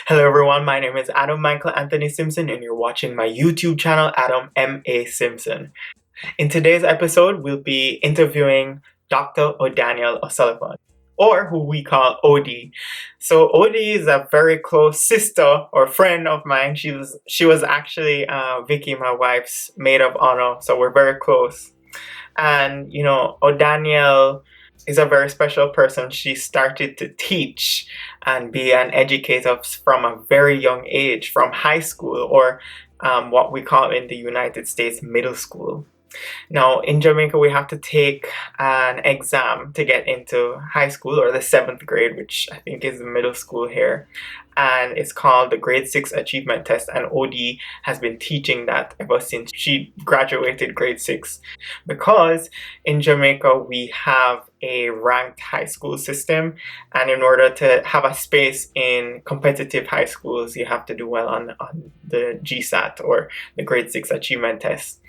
Hello everyone, my name is Adam Michael Anthony Simpson and you're watching my YouTube channel, Adam M.A. Simpson. In today's episode, we'll be interviewing Dr. ODanielle O'Sullivan, or who we call OD. So OD is a very close sister or friend of mine. She was actually Vicki, my wife's maid of honor, so we're very close. And ODanielle is a very special person. She started to teach and be an educator from a very young age, from high school, or what we call in the United States middle school. Now, in Jamaica, we have to take an exam to get into high school or the seventh grade, which I think is the middle school here. And it's called the Grade 6 Achievement Test. And OD has been teaching that ever since she graduated grade 6. Because in Jamaica, we have a ranked high school system. And in order to have a space in competitive high schools, you have to do well on the GSAT or the Grade 6 Achievement Test.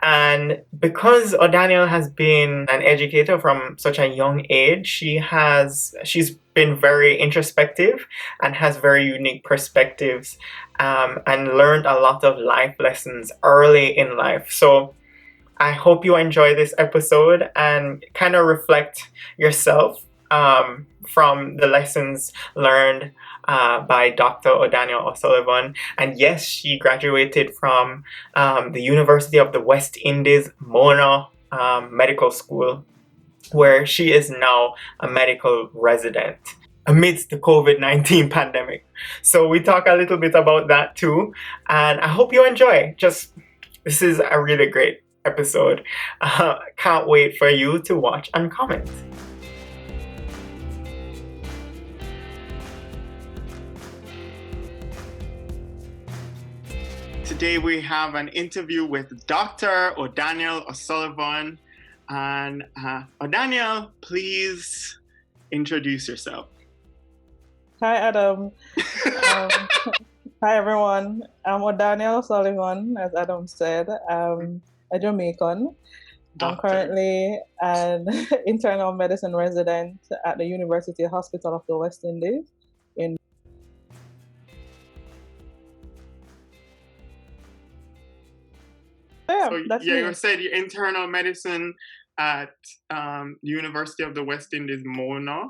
And because ODanielle has been an educator from such a young age, she's been very introspective and has very unique perspectives, and learned a lot of life lessons early in life. So I hope you enjoy this episode and kind of reflect yourself from the lessons learned by Dr. ODanielle O'Sullivan. And yes, she graduated from the University of the West Indies, Mona Medical School, where she is now a medical resident amidst the COVID-19 pandemic. So we talk a little bit about that too. And I hope you enjoy. This is a really great episode. Can't wait for you to watch and comment. Today we have an interview with Dr. ODanielle O'Sullivan. And ODanielle, please introduce yourself. Hi, Adam. Hi, everyone. I'm ODanielle O'Sullivan, as Adam said. I'm a Jamaican. I'm currently an internal medicine resident at the University Hospital of the West Indies. You said you're internal medicine at University of the West Indies, Mona.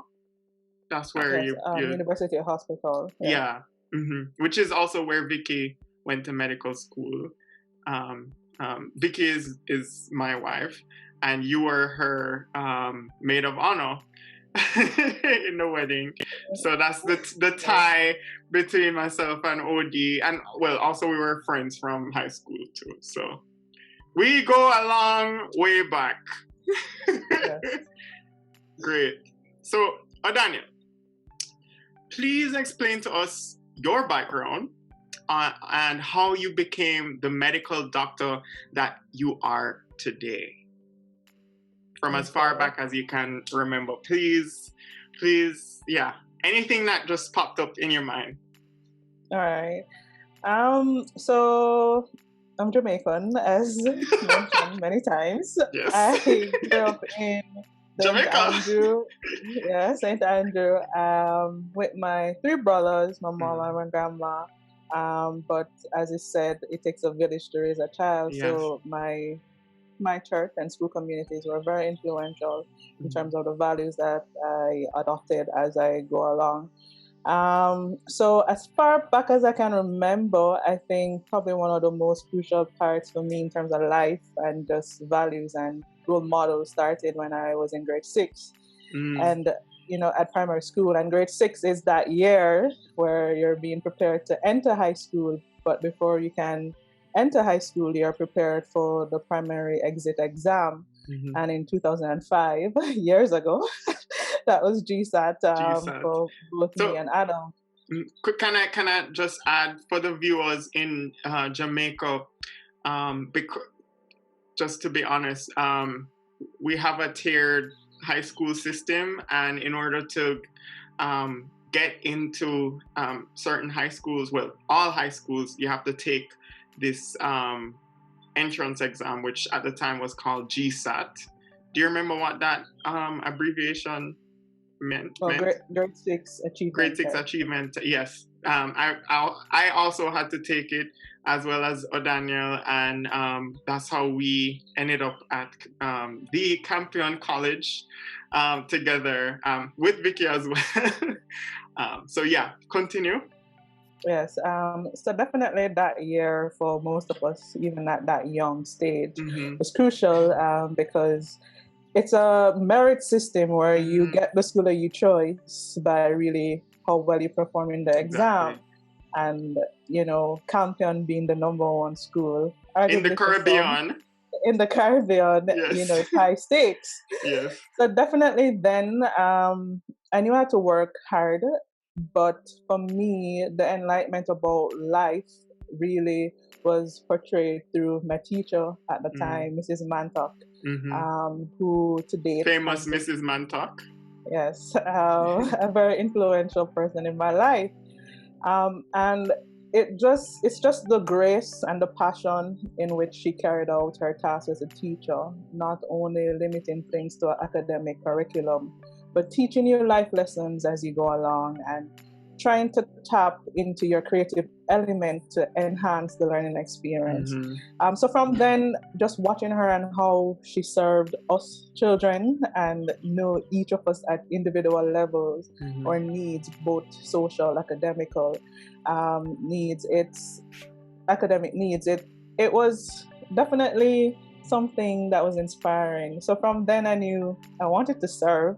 That's where University Hospital. Yeah. Mm-hmm. Which is also where Vicki went to medical school. Vicki is my wife, and you were her maid of honor in the wedding. So that's the tie between myself and OD, and well, also we were friends from high school too. So we go a long way back. Yes. Great. So ODanielle, please explain to us your background and how you became the medical doctor that you are today. From as far back as you can remember. Please, yeah. Anything that just popped up in your mind. All right. So I'm Jamaican, as mentioned many times. Yes. I grew up in Jamaica. St. Andrew, with my 3 brothers, my mom and my grandma. But as I said, it takes a village to raise a child. Yes. So my church and school communities were very influential in terms of the values that I adopted as I go along. So as far back as I can remember, I think probably one of the most crucial parts for me in terms of life and just values and role models started when I was in grade 6. And at primary school, and grade 6 is that year where you're being prepared to enter high school, but before you can enter high school, you're prepared for the primary exit exam. And in 2005, years ago, that was GSAT, for both me and Adam. Can I just add for the viewers in Jamaica, because, just to be honest, we have a tiered high school system, and in order to get into certain high schools, well, all high schools, you have to take this entrance exam, which at the time was called GSAT. Do you remember what that abbreviation grade 6 achievement. Grade 6 achievement, yes. I also had to take it as well as ODanielle, and that's how we ended up at the Campion College together with Vicki as well. So yeah, continue. Yes, so definitely that year for most of us, even at that young stage, was crucial because it's a merit system where you get the school of your choice by really how well you perform in the exam. And, Campion being the number one school. In the Caribbean. In the Caribbean, yes. high stakes. Yes. So definitely then I knew I had to work hard. But for me, the enlightenment about life really was portrayed through my teacher at the time, Mrs. Mantock, who today... Famous Mrs. Mantock. Yes, a very influential person in my life. And it's just the grace and the passion in which she carried out her task as a teacher, not only limiting things to an academic curriculum, but teaching you life lessons as you go along and trying to tap into your creative element to enhance the learning experience. So from then, just watching her and how she served us children and know each of us at individual levels or needs, both social, academical needs, its academic needs, it was definitely something that was inspiring. So from then I knew I wanted to serve,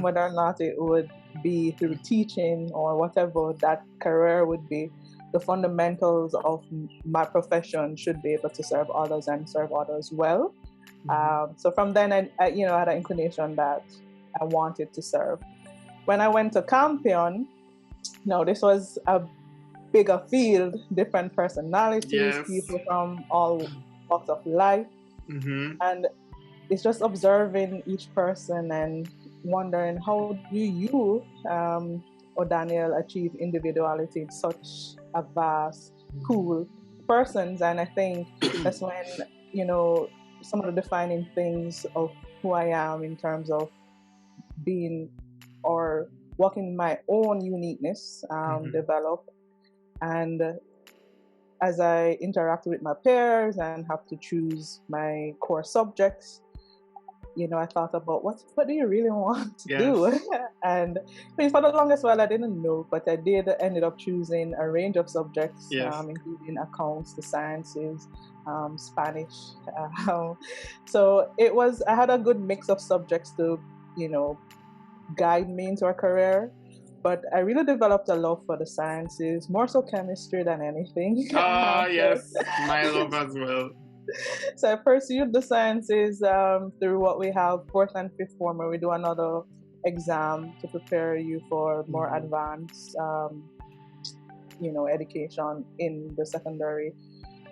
whether or not it would be through teaching or whatever that career would be. The fundamentals of my profession should be able to serve others and serve others well. So from then I had an inclination that I wanted to serve. When I went to Campion, this was a bigger field, different personalities, people from all walks of life. And it's just observing each person and wondering how do you, ODanielle, achieve individuality in such a vast pool of persons. And I think that's when, some of the defining things of who I am in terms of being or walking my own uniqueness develop. And as I interact with my peers and have to choose my core subjects, I thought about what do you really want to do? And for the longest while, I didn't know, but I did ended up choosing a range of subjects, including accounts, the sciences, Spanish. So I had a good mix of subjects to, guide me into a career. But I really developed a love for the sciences, more so chemistry than anything. Yes, my love as well. So I pursued the sciences through what we have 4th and 5th form, where we do another exam to prepare you for more advanced, education in the secondary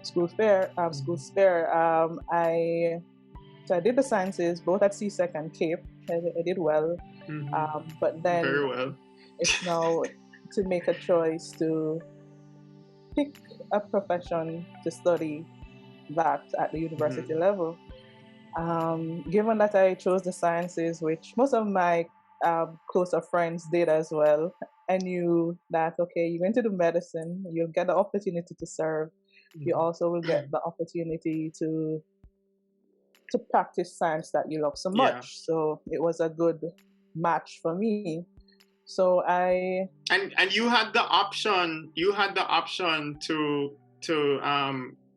school sphere. I did the sciences both at CSEC and Cape. I did well, but then very well. It's now to make a choice to pick a profession to study that at the university level. Given that I chose the sciences, which most of my closer friends did as well, I knew that, okay, you're going to do medicine, you'll get the opportunity to serve. You also will get the opportunity to practice science that you love so much. So it was a good match for me. So and you had the option to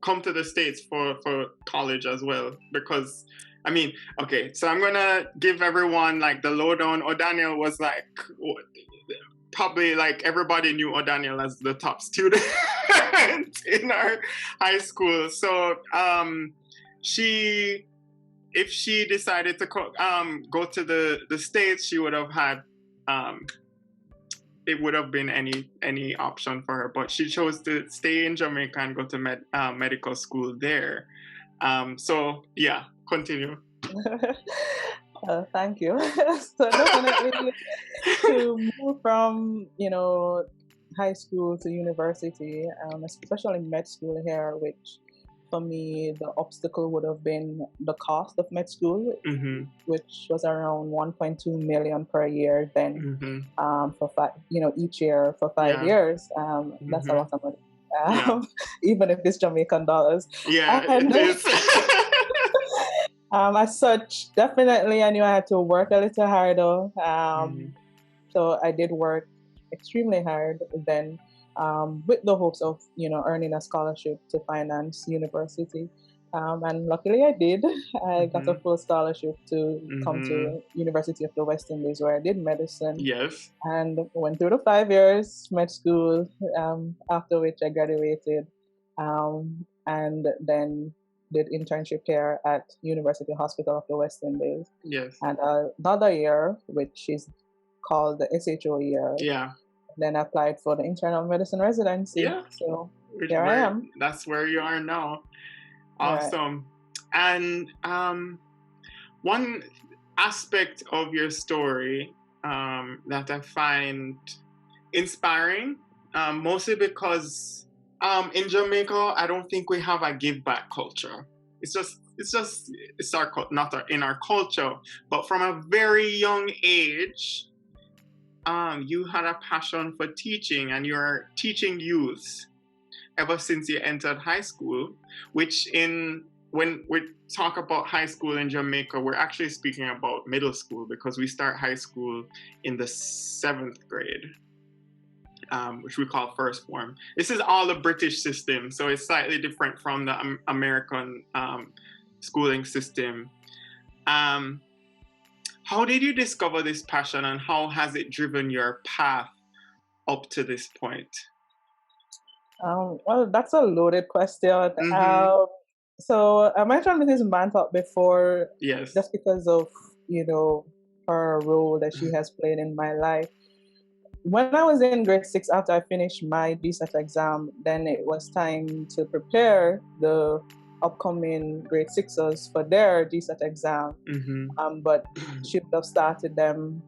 come to the States for college as well, because so I'm gonna give everyone like the lowdown. ODanielle was like probably like everybody knew ODanielle as the top student in our high school. So if she decided to go to the States, she would have had it would have been any option for her, but she chose to stay in Jamaica and go to medical school there. So yeah, continue. Thank you. So definitely to move from high school to university, especially med school here, which for me, the obstacle would have been the cost of med school, which was around 1.2 million per year then, for each year for 5 years. That's a lot of money, even if it's Jamaican dollars. Yeah, and, it is. As such, definitely I knew I had to work a little harder. So I did work extremely hard then, with the hopes of, earning a scholarship to finance university. And luckily I did. I got a full scholarship to come to University of the West Indies, where I did medicine. Yes. And went through the 5 years med school, after which I graduated, and then did internship here at University Hospital of the West Indies. Yes. And another year, which is called the SHO year. Yeah. Then I applied for the internal medicine residency. Yeah. So here I am. That's where you are now. Awesome. Right. And one aspect of your story that I find inspiring, mostly because in Jamaica, I don't think we have a give back culture. It's not in our culture, but from a very young age, you had a passion for teaching, and you're teaching youth ever since you entered high school, which when we talk about high school in Jamaica, we're actually speaking about middle school, because we start high school in the 7th grade. Which we call first form. This is all the British system, so it's slightly different from the American schooling system. How did you discover this passion, and how has it driven your path up to this point? Well, that's a loaded question. So I mentioned Mrs. Mantop before, yes, just because of her role that she has played in my life. When I was in grade 6, after I finished my GSAT exam, then it was time to prepare the upcoming grade 6ers for their GSAT exam. But she would have started them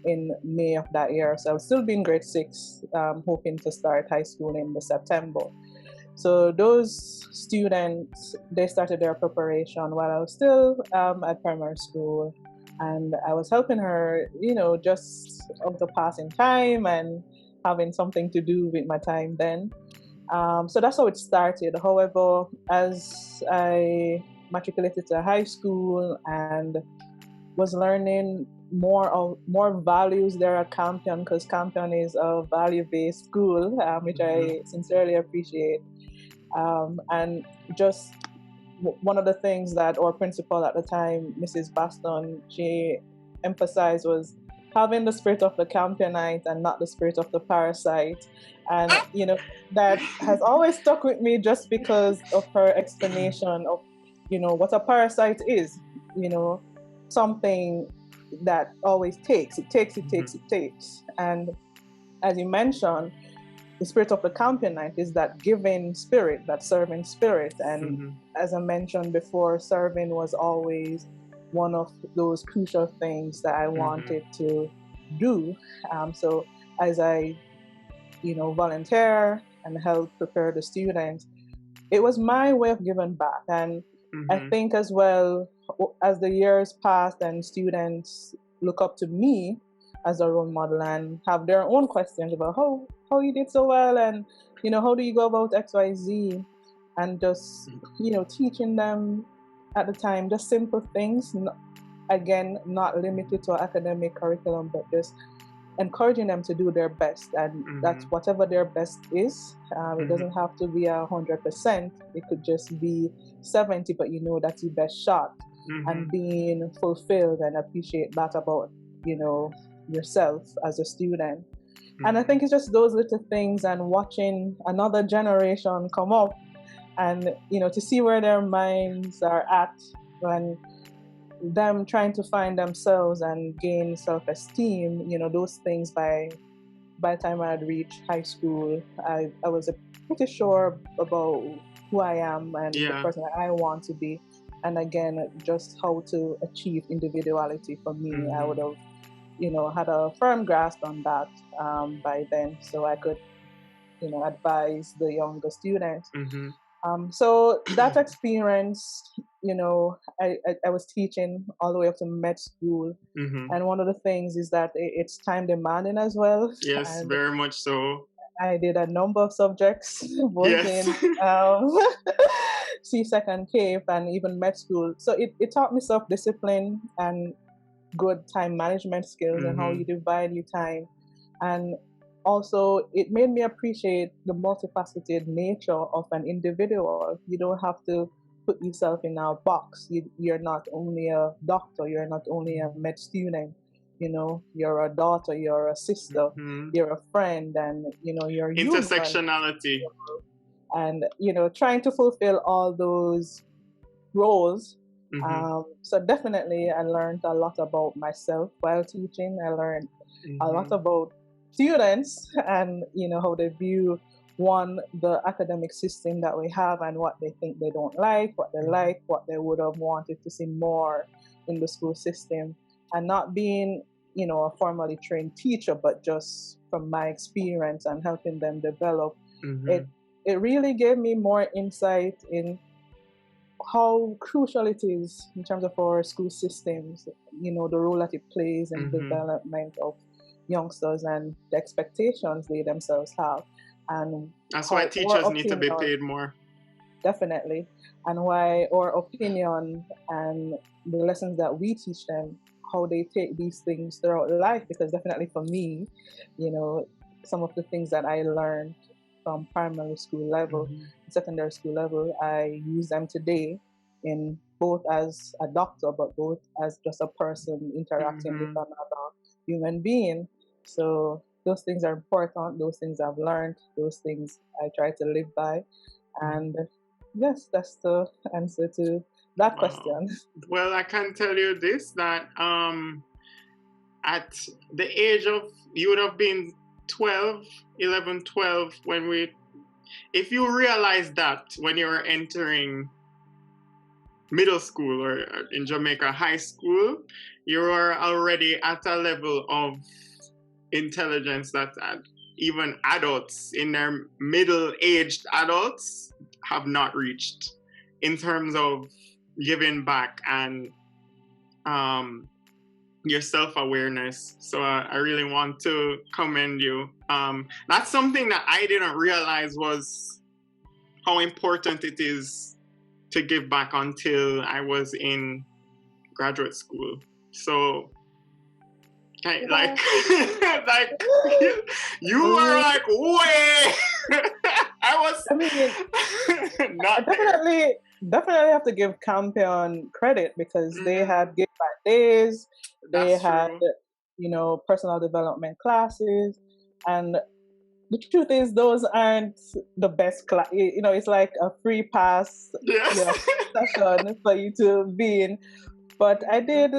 in May of that year. So I was still being grade 6, hoping to start high school in September. So those students, they started their preparation while I was still at primary school. And I was helping her, just out of passing time and having something to do with my time then. So that's how it started. However, as I matriculated to high school and was learning more values there at Campion, because Campion is a value-based school, which I sincerely appreciate. And just one of the things that our principal at the time, Mrs. Baston, she emphasized was having the spirit of the Campionite and not the spirit of the parasite. And, that has always stuck with me, just because of her explanation of, what a parasite is, something that always takes. And as you mentioned, the spirit of the Campionite is that giving spirit, that serving spirit. And as I mentioned before, serving was always one of those crucial things that I wanted to do. So as I, volunteer and help prepare the students, it was my way of giving back. And I think as well, as the years passed and students look up to me as a role model and have their own questions about how you did so well, and how do you go about XYZ, and just teaching them at the time just simple things, again not limited to academic curriculum, but just encouraging them to do their best, and that's whatever their best is. It doesn't have to be 100%. It could just be 70, but that's your best shot, and being fulfilled and appreciate that about yourself as a student. And I think it's just those little things, and watching another generation come up, and to see where their minds are at, and them trying to find themselves and gain self-esteem, those things. By the time I had reached high school, I was pretty sure about who I am and the person that I want to be. And again, just how to achieve individuality for me, I would have had a firm grasp on that by then, so I could advise the younger students. So that experience, I was teaching all the way up to med school. And one of the things is that it's time demanding as well. Yes, And very much so. I did a number of subjects, both Yes. in C-Sec and CAPE and even med school. So it taught me self-discipline and good time management skills and how you divide your time. And also, it made me appreciate the multifaceted nature of an individual. You don't have to put yourself in a box. You're not only a doctor, you're not only a med student. You're a daughter, you're a sister, you're a friend, and you're human. Intersectionality. And trying to fulfill all those roles. So definitely, I learned a lot about myself while teaching. I learned a lot about students and how they view the academic system that we have and what they think they don't like, what they would have wanted to see more in the school system. And not being a formally trained teacher, but just from my experience and helping them develop, it really gave me more insight in how crucial it is in terms of our school systems, the role that it plays in the development of youngsters and the expectations they themselves have. And that's why teachers need to be paid more. Definitely. And why our opinion and the lessons that we teach them, how they take these things throughout life. Because definitely for me, some of the things that I learned from primary school level, secondary school level, I use them today in both as a doctor, but both as just a person interacting with another human being. So those things are important. Those things I've learned. Those things I try to live by. And yes, that's the answer to that question. Well, I can tell you this, that at the age of, you would have been 11, 12 if you realize that when you were entering middle school, or in Jamaica high school, you were already at a level of intelligence that even adults, in their middle-aged adults, have not reached, in terms of giving back and your self-awareness. So I really want to commend you. That's something that I didn't realize was how important it is to give back until I was in graduate school. So like you were like way I was not definitely have to give Campion credit, because they had give back days, they had personal development classes, and the truth is those aren't the best class. It's like a free pass session for you to be in. But I did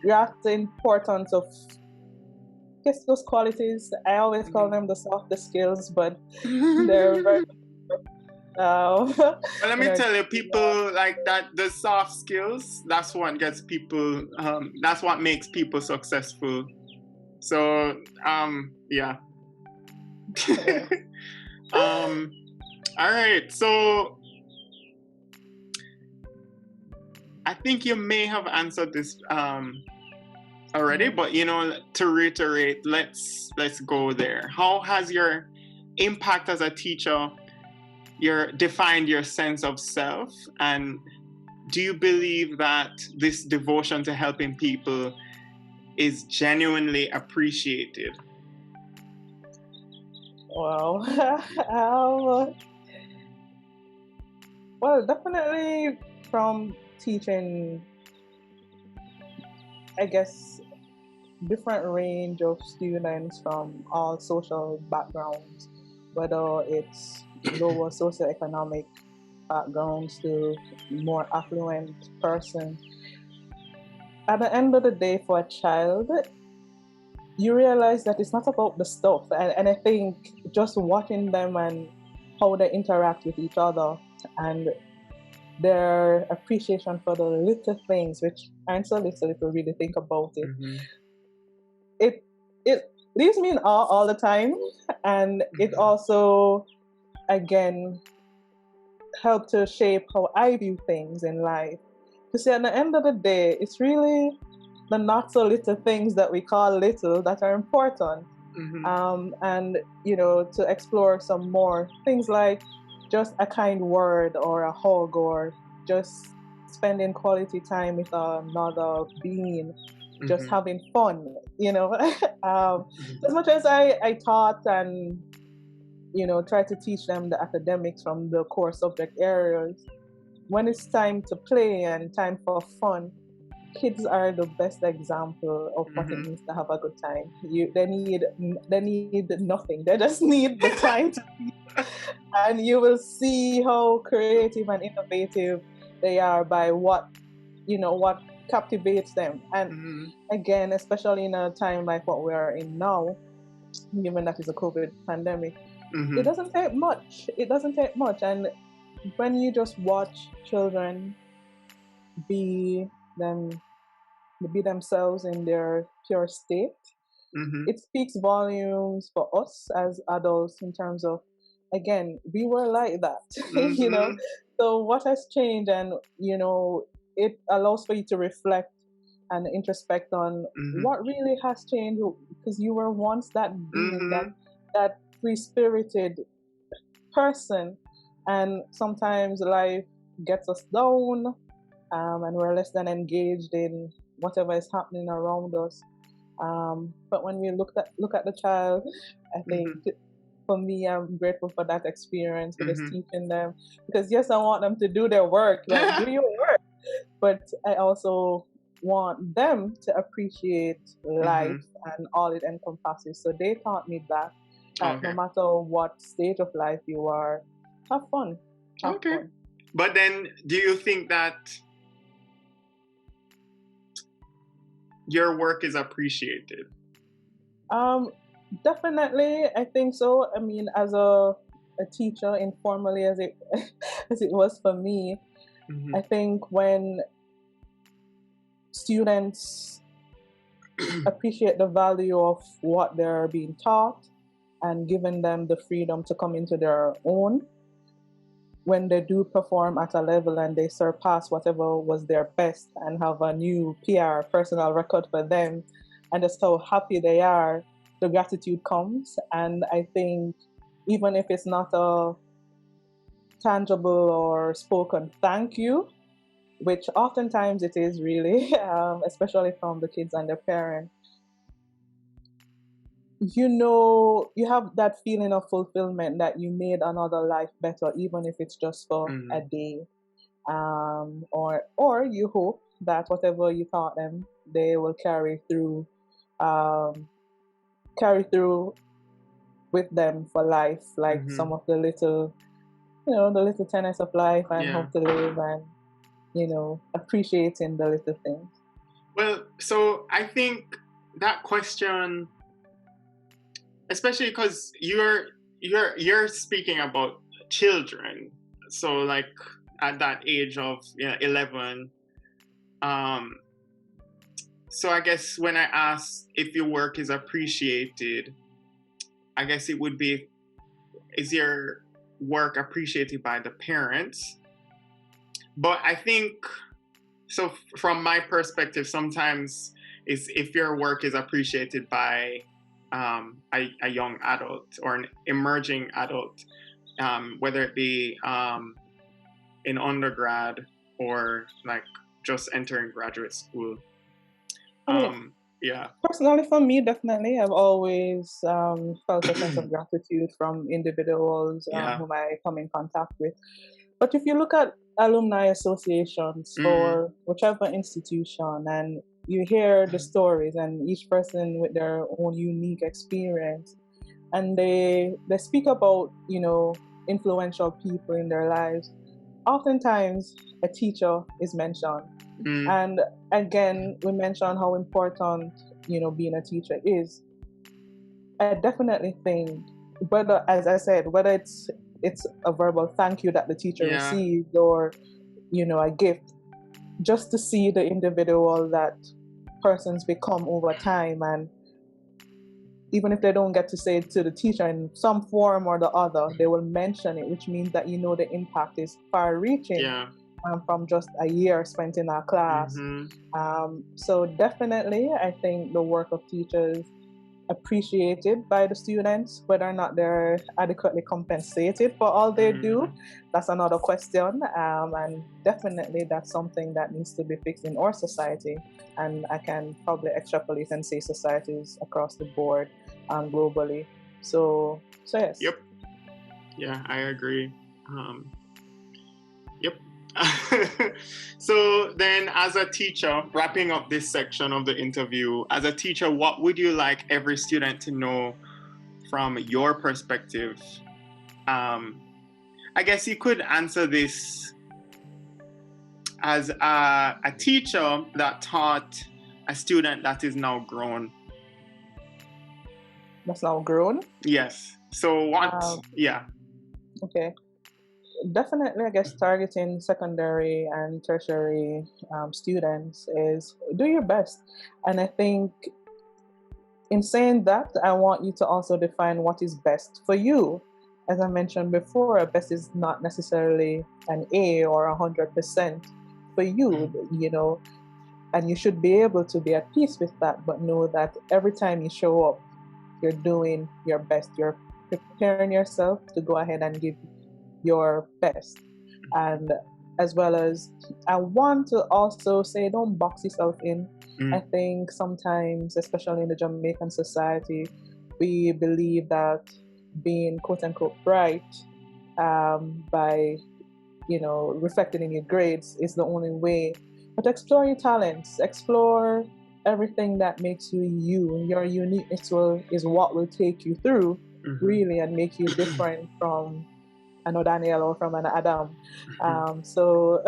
grasp the importance of those qualities. I always call them the softer skills, but they're very but let me tell you, people like that, the soft skills, that's what gets people, that's what makes people successful. So yeah. All right, so I think you may have answered this already, but to reiterate, let's go there. How has your impact as a teacher defined your sense of self, and do you believe that this devotion to helping people is genuinely appreciated? Well, definitely from teaching, I guess, different range of students from all social backgrounds, whether it's lower socioeconomic backgrounds to more affluent person. At the end of the day, for a child, you realize that it's not about the stuff. And I think just watching them and how they interact with each other and their appreciation for the little things, which aren't so little if you really think about it, it leaves me in awe all the time. And it also again, helped to shape how I view things in life. You see, at the end of the day, it's really the not so little things that we call little that are important. And, to explore some more things like just a kind word or a hug or just spending quality time with another being, just having fun, As much as I taught and, try to teach them the academics from the core subject areas, when it's time to play and time for fun, kids are the best example of what it means to have a good time. They need nothing. They just need the time to be, and you will see how creative and innovative they are by what captivates them. And again, especially in a time like what we are in now, given that it's a COVID pandemic, it doesn't take much. It doesn't take much. And when you just watch children be themselves in their pure state, it speaks volumes for us as adults in terms of, again, we were like that, So what has changed? And, it allows for you to reflect and introspect on what really has changed, because you were once that being, that free-spirited person, and sometimes life gets us down, and we're less than engaged in whatever is happening around us. But when we look at the child, I think for me, I'm grateful for that experience, for just teaching them. Because yes, I want them to do their work, like do your work, but I also want them to appreciate life and all it encompasses. So they taught me that no matter what stage of life you are, have fun. Have fun. But then, do you think that your work is appreciated? Definitely, I think so. I mean, as a teacher, informally as it as it was for me, I think when students appreciate the value of what they're being taught and giving them the freedom to come into their own, when they do perform at a level and they surpass whatever was their best and have a new PR, personal record for them, and just how happy they are, the gratitude comes. And I think even if it's not a tangible or spoken thank you, which oftentimes it is really, especially from the kids and their parents, you have that feeling of fulfillment that you made another life better, even if it's just for a day. Or you hope that whatever you taught them, they will carry through with them for life, like some of the little, the little tenets of life and how to live, and appreciating the little things. Well, so I think that question, especially because you're speaking about children, so like at that age of 11. So I guess when I ask if your work is appreciated, I guess it would be, is your work appreciated by the parents? But I think, so from my perspective, sometimes is if your work is appreciated by a young adult or an emerging adult, whether it be in undergrad or like just entering graduate school. Personally, for me, definitely, I've always felt a sense of gratitude from individuals whom I come in contact with. But if you look at alumni associations for whichever institution, and you hear the stories, and each person with their own unique experience, and they speak about influential people in their lives, oftentimes a teacher is mentioned. And again, we mentioned how important being a teacher is. I definitely think, whether, as I said, whether it's a verbal thank you that the teacher received, or a gift, just to see the individual that persons become over time, and even if they don't get to say it to the teacher in some form or the other, they will mention it, which means that the impact is far-reaching from just a year spent in our class. So definitely, I think the work of teachers appreciated by the students, whether or not they're adequately compensated for all they do, that's another question. And definitely that's something that needs to be fixed in our society. And I can probably extrapolate and say societies across the board globally. So yes. Yep. Yeah, I agree. Yep. So then, as a teacher, wrapping up this section of the interview, as a teacher, what would you like every student to know from your perspective? I guess you could answer this as a teacher that taught a student that is now grown. That's now grown? Yes. So what? Yeah. Okay. Definitely, I guess targeting secondary and tertiary students is do your best. And I think in saying that, I want you to also define what is best for you. As I mentioned before, best is not necessarily an A or 100% for you, and you should be able to be at peace with that, but know that every time you show up, you're doing your best. You're preparing yourself to go ahead and give your best. And as well as, I want to also say, don't box yourself in. I think sometimes, especially in the Jamaican society, we believe that being quote unquote bright by reflected in your grades is the only way. But explore your talents, explore everything that makes you you. Your uniqueness is what will take you through, really, and make you different from an ODanielle or from an Adam. So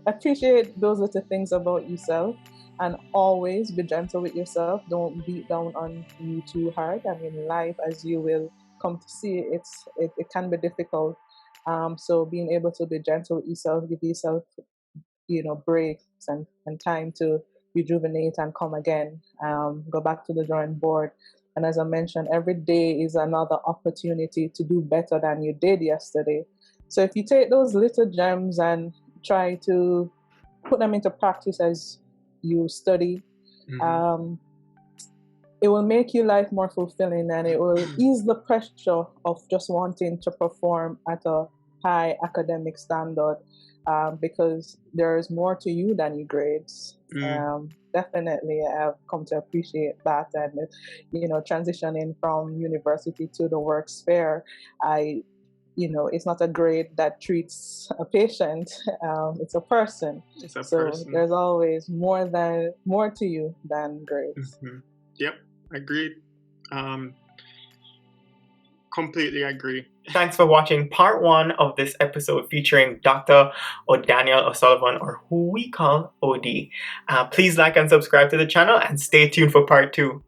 appreciate those little things about yourself, and always be gentle with yourself. Don't beat down on you too hard. I mean, life, as you will come to see, it can be difficult. So being able to be gentle with yourself, give yourself, breaks and time to rejuvenate and come again. Go back to the drawing board. And as I mentioned, every day is another opportunity to do better than you did yesterday. So if you take those little gems and try to put them into practice as you study, it will make your life more fulfilling, and it will ease the pressure of just wanting to perform at a high academic standard, because there's more to you than your grades. Definitely, I've come to appreciate that. And transitioning from university to the work sphere, it's not a grade that treats a patient. It's a person. Person. There's always more to you than grades. Yep, agreed. Completely agree. Thanks for watching part 1 of this episode featuring Dr. ODanielle O'Sullivan, or who we call OD. Please like and subscribe to the channel and stay tuned for part 2.